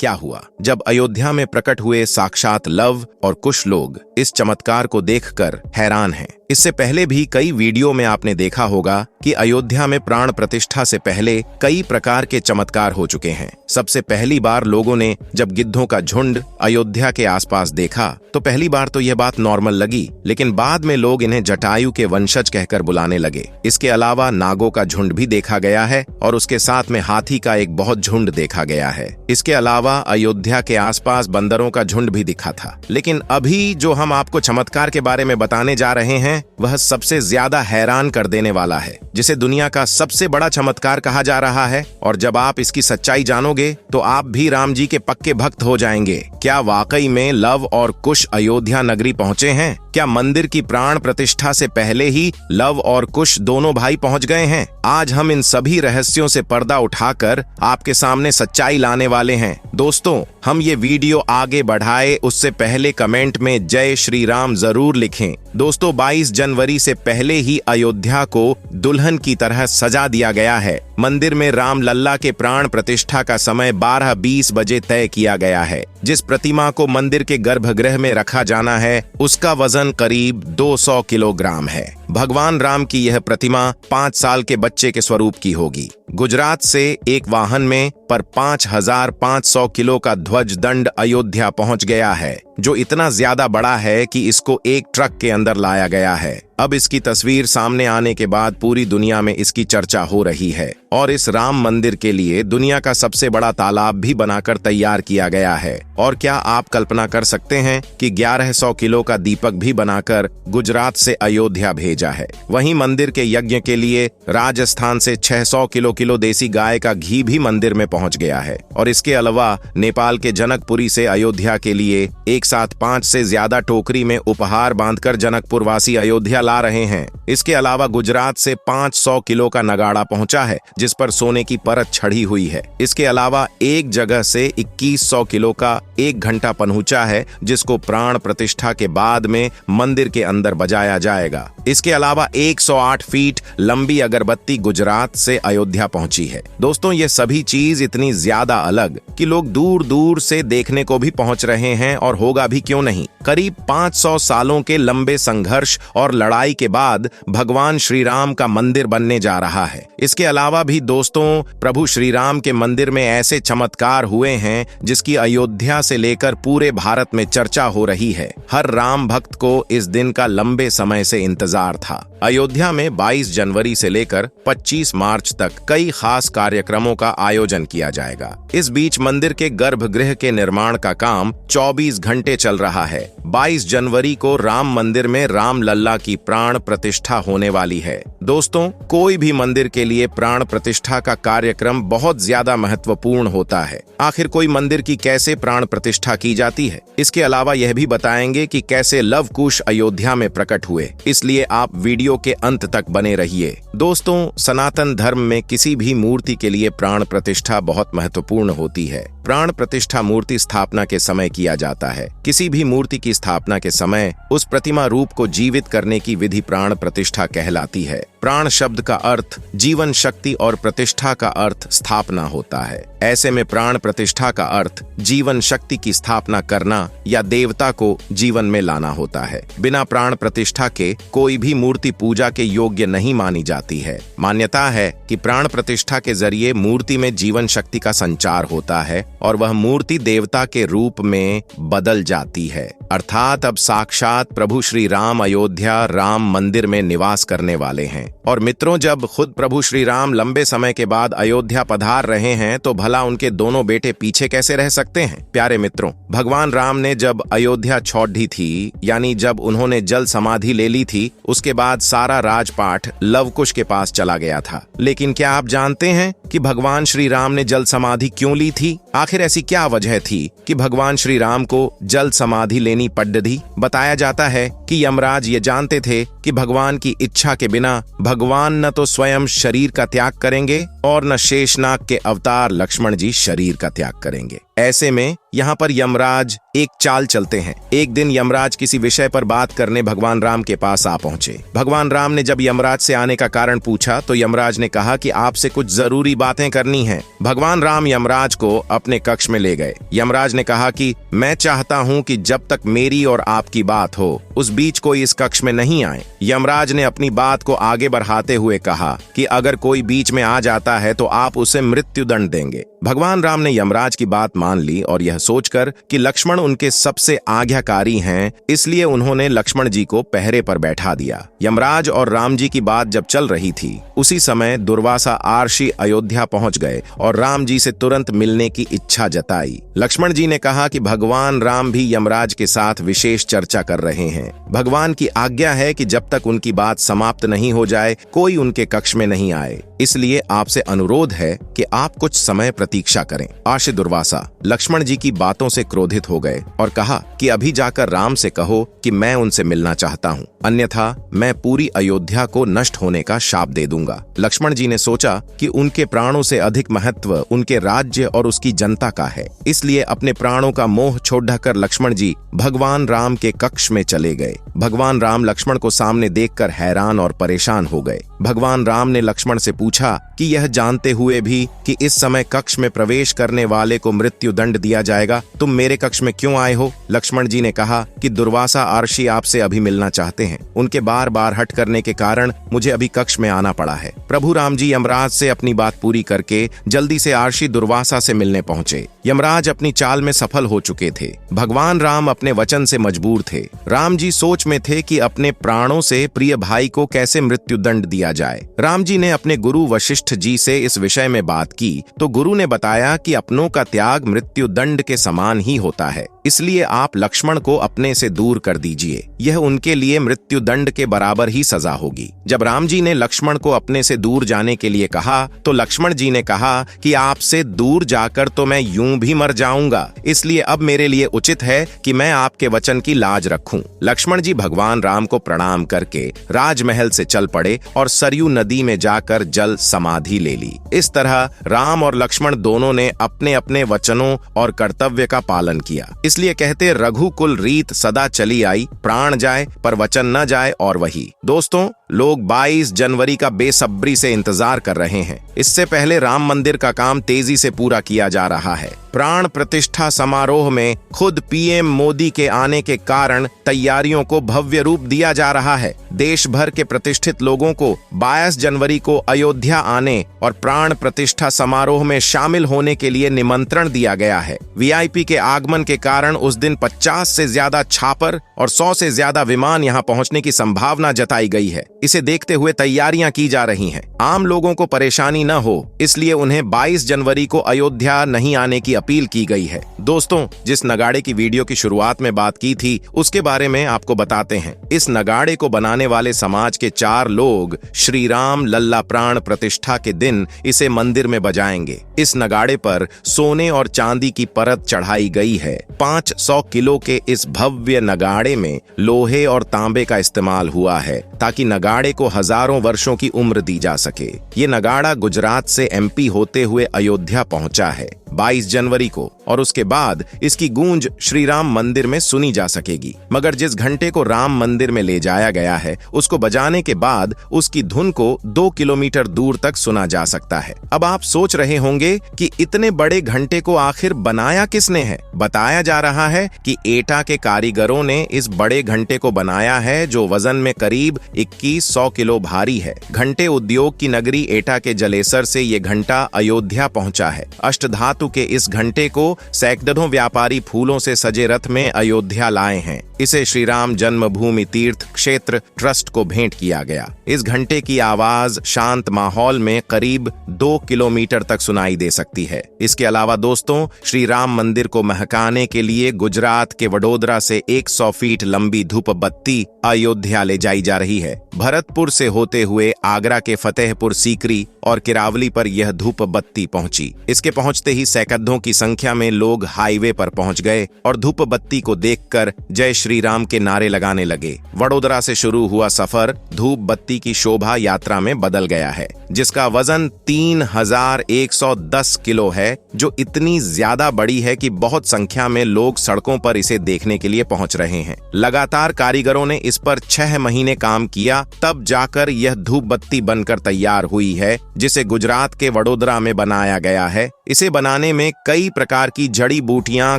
क्या हुआ। जब अयोध्या में प्रकट हुए साक्षात लव और कुश लोग इस चमत्कार को देखकर हैरान हैं। इससे पहले भी कई वीडियो में आपने देखा होगा कि अयोध्या में प्राण प्रतिष्ठा से पहले कई प्रकार के चमत्कार हो चुके हैं। सबसे पहली बार लोगों ने जब गिद्धों का झुंड अयोध्या के आसपास देखा तो पहली बार तो यह बात नॉर्मल लगी, लेकिन बाद में लोग इन्हें जटायु के वंशज कहकर बुलाने लगे। इसके अलावा नागों का झुंड भी देखा गया है और उसके साथ में हाथी का एक बहुत झुंड देखा गया है। इसके अलावा अयोध्या के आसपास बंदरों का झुंड भी दिखा था। लेकिन अभी जो हम आपको चमत्कार के बारे में बताने जा रहे हैं वह सबसे ज्यादा हैरान कर देने वाला है, जिसे दुनिया का सबसे बड़ा चमत्कार कहा जा रहा है। और जब आप इसकी सच्चाई जानोगे तो आप भी राम जी के पक्के भक्त हो जाएंगे। क्या वाकई में लव और कुश अयोध्या नगरी पहुंचे हैं? क्या मंदिर की प्राण प्रतिष्ठा से पहले ही लव और कुश दोनों भाई पहुंच गए हैं? आज हम इन सभी रहस्यों से पर्दा उठाकर आपके सामने सच्चाई लाने वाले हैं। दोस्तों, हम ये वीडियो आगे बढ़ाए उससे पहले कमेंट में जय श्री राम जरूर लिखें। दोस्तों, 22 जनवरी से पहले ही अयोध्या को दुल्हन की तरह सजा दिया गया है। मंदिर में राम लल्ला के प्राण प्रतिष्ठा का समय 12:20 बजे तय किया गया है। जिस प्रतिमा को मंदिर के गर्भगृह में रखा जाना है उसका वजन करीब 200 किलोग्राम है। भगवान राम की यह प्रतिमा 5 साल के बच्चे के स्वरूप की होगी। गुजरात से एक वाहन में पर 5500 किलो का ध्वज दंड अयोध्या पहुंच गया है, जो इतना ज्यादा बड़ा है कि इसको एक ट्रक के अंदर लाया गया है। अब इसकी तस्वीर सामने आने के बाद पूरी दुनिया में इसकी चर्चा हो रही है और इस राम मंदिर के लिए दुनिया का सबसे बड़ा तालाब भी बनाकर तैयार किया गया है। और क्या आप कल्पना कर सकते हैं कि 1100 किलो का दीपक भी बनाकर गुजरात से अयोध्या भेजा है। वहीं मंदिर के यज्ञ के लिए राजस्थान से 600 किलो देसी गाय का घी भी मंदिर में पहुंच गया है। और इसके अलावा नेपाल के जनकपुरी से अयोध्या के लिए एक साथ 5 से ज्यादा टोकरी में उपहार बांधकर जनकपुर वासी अयोध्या ला रहे हैं। इसके अलावा गुजरात से 500 किलो का नगाड़ा पहुंचा है, जिस पर सोने की परत छड़ी हुई है। इसके अलावा एक जगह से 2100 किलो का 1 घंटा पहुंचा है, जिसको प्राण प्रतिष्ठा के बाद में मंदिर के अंदर बजाया जाएगा। इसके अलावा 108 फीट लंबी अगरबत्ती गुजरात से अयोध्या पहुंची है। दोस्तों, ये सभी चीज इतनी ज्यादा अलग कि लोग दूर दूर से देखने को भी पहुंच रहे हैं, और होगा भी क्यों नहीं। करीब 500 सालों के लंबे संघर्ष और लड़ाई के बाद भगवान श्री राम का मंदिर बनने जा रहा है। इसके अलावा भी दोस्तों, प्रभु श्री राम के मंदिर में ऐसे चमत्कार हुए हैं जिसकी अयोध्या से लेकर पूरे भारत में चर्चा हो रही है। हर राम भक्त को इस दिन का लंबे समय से इंतजार था। अयोध्या में 22 जनवरी से लेकर 25 मार्च तक कई खास कार्यक्रमों का आयोजन किया जाएगा। इस बीच मंदिर के गर्भगृह के निर्माण का काम 24 घंटे चल रहा है। 22 जनवरी को राम मंदिर में राम लल्ला की प्राण प्रतिष्ठा होने वाली है। दोस्तों, कोई भी मंदिर के लिए प्राण प्रतिष्ठा का कार्यक्रम बहुत ज्यादा महत्वपूर्ण होता है। आखिर कोई मंदिर की कैसे प्राण प्रतिष्ठा की जाती है, इसके अलावा यह भी बताएंगे कि कैसे लव कुश अयोध्या में प्रकट हुए। इसलिए आप वीडियो के अंत तक बने रहिए। दोस्तों, सनातन धर्म में किसी भी मूर्ति के लिए प्राण प्रतिष्ठा बहुत महत्वपूर्ण होती है। प्राण प्रतिष्ठा मूर्ति स्थापना के समय किया जाता है। किसी भी मूर्ति की स्थापना के समय उस प्रतिमा रूप को जीवित करने की विधि प्राण प्रतिष्ठा कहलाती है। प्राण शब्द का अर्थ जीवन शक्ति और प्रतिष्ठा का अर्थ स्थापना होता है। ऐसे में प्राण प्रतिष्ठा का अर्थ जीवन शक्ति की स्थापना करना या देवता को जीवन में लाना होता है। बिना प्राण प्रतिष्ठा के कोई भी मूर्ति पूजा के योग्य नहीं मानी जाती है। मान्यता है कि प्राण प्रतिष्ठा के जरिए मूर्ति में जीवन शक्ति का संचार होता है और वह मूर्ति देवता के रूप में बदल जाती है। अर्थात अब साक्षात प्रभु श्री राम अयोध्या राम मंदिर में निवास करने वाले हैं। और मित्रों, जब खुद प्रभु श्री राम लंबे समय के बाद अयोध्या पधार रहे हैं तो भला उनके दोनों बेटे पीछे कैसे रह सकते हैं। प्यारे मित्रों, भगवान राम ने जब अयोध्या छोड़ दी थी, यानी जब उन्होंने जल समाधि ले ली थी, उसके बाद सारा राजपाट लव कुश के पास चला गया था। लेकिन क्या आप जानते हैं कि भगवान श्री राम ने जल समाधि क्यों ली थी? आखिर ऐसी क्या वजह थी कि भगवान श्री राम को जल समाधि लेनी पड़ दी? बताया जाता है कि यमराज ये जानते थे कि भगवान की इच्छा के बिना भगवान न तो स्वयं शरीर का त्याग करेंगे और न शेषनाग के अवतार लक्ष्मण जी शरीर का त्याग करेंगे। ऐसे में यहाँ पर यमराज एक चाल चलते हैं। एक दिन यमराज किसी विषय पर बात करने भगवान राम के पास आ पहुंचे। भगवान राम ने जब यमराज से आने का कारण पूछा तो यमराज ने कहा कि आपसे कुछ जरूरी बातें करनी हैं। भगवान राम यमराज को अपने कक्ष में ले गए। यमराज ने कहा कि मैं चाहता हूं कि जब तक मेरी और आपकी बात हो उस बीच कोई इस कक्ष में नहीं आए। यमराज ने अपनी बात को आगे बढ़ाते हुए कहा कि अगर कोई बीच में आ जाता है तो आप उसे मृत्यु दंड देंगे। भगवान राम ने यमराज की बात मान ली और यह सोचकर कि लक्ष्मण उनके सबसे आज्ञाकारी हैं, इसलिए उन्होंने लक्ष्मण जी को पहरे पर बैठा दिया। यमराज और राम जी की बात जब चल रही थी उसी समय दुर्वासा आर्षि अयोध्या पहुंच गए और राम जी से तुरंत मिलने की इच्छा जताई। लक्ष्मण जी ने कहा कि भगवान राम भी यमराज के साथ विशेष चर्चा कर रहे हैं। भगवान की आज्ञा है कि जब तक उनकी बात समाप्त नहीं हो जाए कोई उनके कक्ष में नहीं आए, इसलिए आपसे अनुरोध है कि आप कुछ समय प्रतीक्षा करें। आर्षि दुर्वासा लक्ष्मण जी की बातों से क्रोधित हो गए और कहा कि अभी जाकर राम से कहो कि मैं उनसे मिलना चाहता हूँ, अन्यथा मैं पूरी अयोध्या को नष्ट होने का शाप दे दूंगा। लक्ष्मण जी ने सोचा कि उनके प्राणों से अधिक महत्व उनके राज्य और उसकी जनता का है, इसलिए अपने प्राणों का मोह छोड़कर लक्ष्मण जी भगवान राम के कक्ष में चले गए। भगवान राम लक्ष्मण को सामने देखकर हैरान और परेशान हो गए। भगवान राम ने लक्ष्मण से पूछा कि यह जानते हुए भी कि इस समय कक्ष में प्रवेश करने वाले को मृत्यु दंड दिया जाएगा, तुम मेरे कक्ष में क्यों आए हो? लक्ष्मण जी ने कहा कि दुर्वासा आर्षि आपसे अभी मिलना चाहते हैं। उनके बार बार हट करने के कारण मुझे अभी कक्ष में आना पड़ा है। प्रभु राम जी यमराज से अपनी बात पूरी करके जल्दी से आर्षि दुर्वासा से मिलने पहुंचे। यमराज अपनी चाल में सफल हो चुके थे। भगवान राम अपने वचन से मजबूर थे। राम जी सोच में थे कि अपने प्राणों से प्रिय भाई को कैसे मृत्यु दंड दिया जाए। राम जी ने अपने गुरु वशिष्ठ जी से इस विषय में बात की तो गुरु ने बताया कि अपनों का त्याग मृत्यु दंड के समान ही होता है, इसलिए आप लक्ष्मण को अपने से दूर कर दीजिए, यह उनके लिए मृत्यु दंड के बराबर ही सजा होगी। जब राम जी ने लक्ष्मण को अपने से दूर जाने के लिए कहा तो लक्ष्मण जी ने कहा कि आपसे दूर जाकर तो मैं यूं भी मर जाऊंगा, इसलिए अब मेरे लिए उचित है कि मैं आपके वचन की लाज रखूं। लक्ष्मण जी भगवान राम को प्रणाम करके राजमहल से चल पड़े और सरयू नदी में जाकर जल समाधि ले ली। इस तरह राम और लक्ष्मण दोनों ने अपने अपने वचनों और कर्तव्य का पालन किया। इसलिए कहते रघुकुल रीत सदा चली आई, प्राण जाए पर वचन न जाए। और वही दोस्तों, लोग 22 जनवरी का बेसब्री से इंतजार कर रहे हैं। इससे पहले राम मंदिर का काम तेजी से पूरा किया जा रहा है। प्राण प्रतिष्ठा समारोह में खुद पीएम मोदी के आने के कारण तैयारियों को भव्य रूप दिया जा रहा है। देश भर के प्रतिष्ठित लोगों को 22 जनवरी को अयोध्या आने और प्राण प्रतिष्ठा समारोह में शामिल होने के लिए निमंत्रण दिया गया है। वीआईपी के आगमन के कारण उस दिन 50 से ज्यादा छापर और 100 से ज्यादा विमान यहां पहुंचने की संभावना जताई गई है। इसे देखते हुए तैयारियां की जा रही हैं। आम लोगों को परेशानी न हो, इसलिए उन्हें 22 जनवरी को अयोध्या नहीं आने की अपील की गई है। दोस्तों, जिस नगाड़े की वीडियो की शुरुआत में बात की थी उसके बारे में आपको बताते हैं। इस नगाड़े को बनाने वाले समाज के 4 लोग श्री राम लल्ला प्राण प्रतिष्ठा के दिन इसे मंदिर में बजाएंगे। इस नगाड़े पर सोने और चांदी की परत चढ़ाई गई है। 500 किलो के इस भव्य नगाड़े में लोहे और तांबे का इस्तेमाल हुआ है ताकि नगाड़े को हजारों वर्षों की उम्र दी जा सके। ये नगाड़ा गुजरात से एमपी होते हुए अयोध्या पहुंचा है 22 जनवरी को और उसके बाद इसकी गूंज श्री राम मंदिर में सुनी जा सकेगी। मगर जिस घंटे को राम मंदिर में ले जाया गया है उसको बजाने के बाद उसकी धुन को 2 किलोमीटर दूर तक सुना जा सकता है। अब आप सोच रहे होंगे कि इतने बड़े घंटे को आखिर बनाया किसने है? बताया जा रहा है कि एटा के कारीगरों ने इस बड़े घंटे को बनाया है जो वजन में करीब 2100 किलो भारी है। घंटे उद्योग की नगरी एटा के जलेसर से ये घंटा अयोध्या पहुंचा है। अष्टधातु के इस घंटे को सैकड़ों व्यापारी फूलों से सजे रथ में अयोध्या लाए हैं। इसे श्री राम जन्मभूमि तीर्थ क्षेत्र ट्रस्ट को भेंट किया गया। इस घंटे की आवाज शांत माहौल में करीब 2 किलोमीटर तक सुनाई दे सकती है। इसके अलावा दोस्तों, श्री राम मंदिर को महकाने के लिए गुजरात के वडोदरा से 100 फीट लंबी धूप बत्ती अयोध्या ले जाई जा रही है। भरतपुर से होते हुए आगरा के फतेहपुर सीकरी और किरावली पर यह धूप बत्ती पहुंची। इसके पहुंचते ही सैकड़ों की संख्या में में लोग हाईवे पर पहुंच गए और धूप बत्ती को देखकर जय श्री राम के नारे लगाने लगे। वडोदरा से शुरू हुआ सफर धूप बत्ती की शोभा यात्रा में बदल गया है, जिसका वजन 3110 किलो है, जो इतनी ज्यादा बड़ी है कि बहुत संख्या में लोग सड़कों पर इसे देखने के लिए पहुंच रहे हैं। लगातार कारीगरों ने इस पर 6 महीने काम किया, तब जाकर यह धूप बत्ती बनकर तैयार हुई है, जिसे गुजरात के वडोदरा में बनाया गया है। इसे बनाने में कई प्रकार की जड़ी बूटियां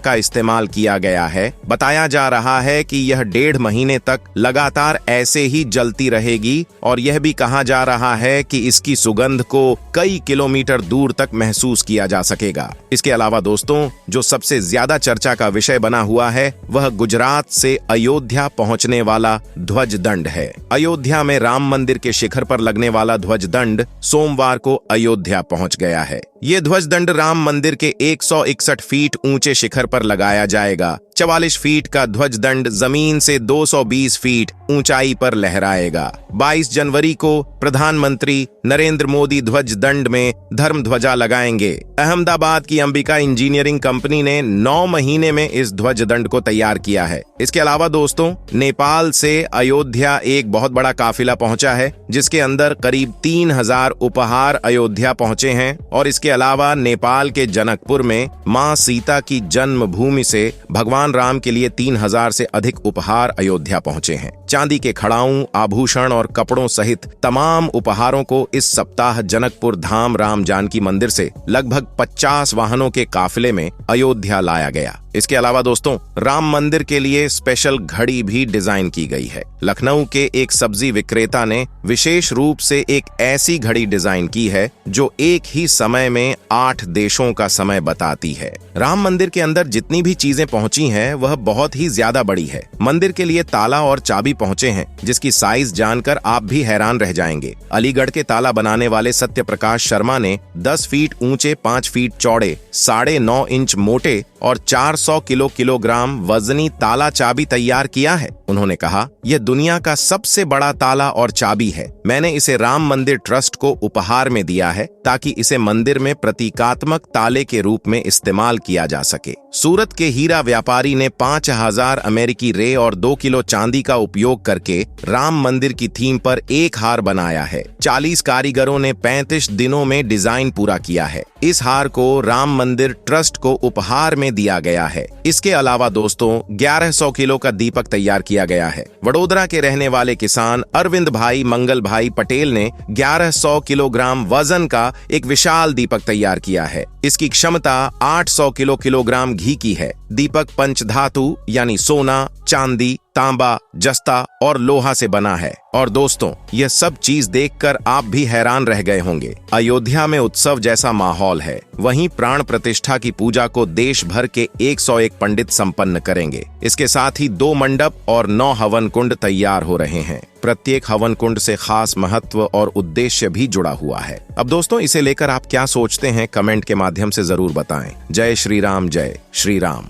का इस्तेमाल किया गया है। बताया जा रहा है कि यह 1.5 महीने तक लगातार ऐसे ही जलती रहेगी और यह भी कहा जा रहा है कि इसकी सुगंध को कई किलोमीटर दूर तक महसूस किया जा सकेगा। इसके अलावा दोस्तों, जो सबसे ज्यादा चर्चा का विषय बना हुआ है वह गुजरात से अयोध्या पहुंचने वाला ध्वज दंड है। अयोध्या में राम मंदिर के शिखर पर लगने वाला ध्वज दंड सोमवार को अयोध्या पहुंच गया है। ये ध्वज दंड राम मंदिर के 161 फीट ऊंचे शिखर पर लगाया जाएगा। 44 फीट का ध्वज दंड जमीन से 220 फीट ऊंचाई पर लहराएगा। 22 जनवरी को प्रधानमंत्री नरेंद्र मोदी ध्वज दंड में धर्म ध्वजा लगाएंगे। अहमदाबाद की अंबिका इंजीनियरिंग कंपनी ने 9 महीने में इस ध्वज दंड को तैयार किया है। इसके अलावा दोस्तों, नेपाल से अयोध्या एक बहुत बड़ा काफिला पहुंचा है, जिसके अंदर करीब 3000 उपहार अयोध्या पहुंचे हैं। और इसके अलावा नेपाल के जनकपुर में मां सीता की जन्मभूमि से भगवान राम के लिए 3000 से अधिक उपहार अयोध्या पहुंचे हैं। चांदी के खड़ाऊं, आभूषण और कपड़ों सहित तमाम उपहारों को इस सप्ताह जनकपुर धाम राम जानकी मंदिर से लगभग 50 वाहनों के काफिले में अयोध्या लाया गया। इसके अलावा दोस्तों, राम मंदिर के लिए स्पेशल घड़ी भी डिजाइन की गई है। लखनऊ के एक सब्जी विक्रेता ने विशेष रूप से एक ऐसी घड़ी डिजाइन की है जो एक ही समय में 8 देशों का समय बताती है। राम मंदिर के अंदर जितनी भी चीजें पहुंची हैं वह बहुत ही ज्यादा बड़ी है। मंदिर के लिए ताला और चाबी पहुंचे हैं, जिसकी साइज जानकर आप भी हैरान रह जाएंगे। अलीगढ़ के ताला बनाने वाले सत्य प्रकाश शर्मा ने 10 फीट ऊंचे, 5 फीट चौड़े, 9.5 इंच मोटे और 400 किलोग्राम वजनी ताला चाबी तैयार किया है। उन्होंने कहा, यह दुनिया का सबसे बड़ा ताला और चाबी है। मैंने इसे राम मंदिर ट्रस्ट को उपहार में दिया है ताकि इसे मंदिर में प्रतीकात्मक ताले के रूप में इस्तेमाल किया जा सके। सूरत के हीरा व्यापारी ने 5000 अमेरिकी रे और 2 किलो चांदी का उपयोग करके राम मंदिर की थीम पर एक हार बनाया है। 40 कारीगरों ने 35 दिनों में डिजाइन पूरा किया है। इस हार को राम मंदिर ट्रस्ट को उपहार में दिया गया है। इसके अलावा दोस्तों, 1100 किलो का दीपक तैयार किया गया है। वडोदरा के रहने वाले किसान अरविंद भाई मंगल भाई पटेल ने 1100 किलोग्राम वजन का एक विशाल दीपक तैयार किया है। इसकी क्षमता 800 किलोग्राम घी की है। दीपक पंचधातु यानी सोना, चांदी, तांबा, जस्ता और लोहा से बना है। और दोस्तों, यह सब चीज देखकर आप भी हैरान रह गए होंगे। अयोध्या में उत्सव जैसा माहौल है। वहीं प्राण प्रतिष्ठा की पूजा को देश भर के 101 पंडित संपन्न करेंगे। इसके साथ ही 2 मंडप और 9 हवन कुंड तैयार हो रहे हैं। प्रत्येक हवन कुंड से खास महत्व और उद्देश्य भी जुड़ा हुआ है। अब दोस्तों, इसे लेकर आप क्या सोचते हैं, कमेंट के माध्यम से जरूर बताएं। जय श्री राम, जय श्री राम।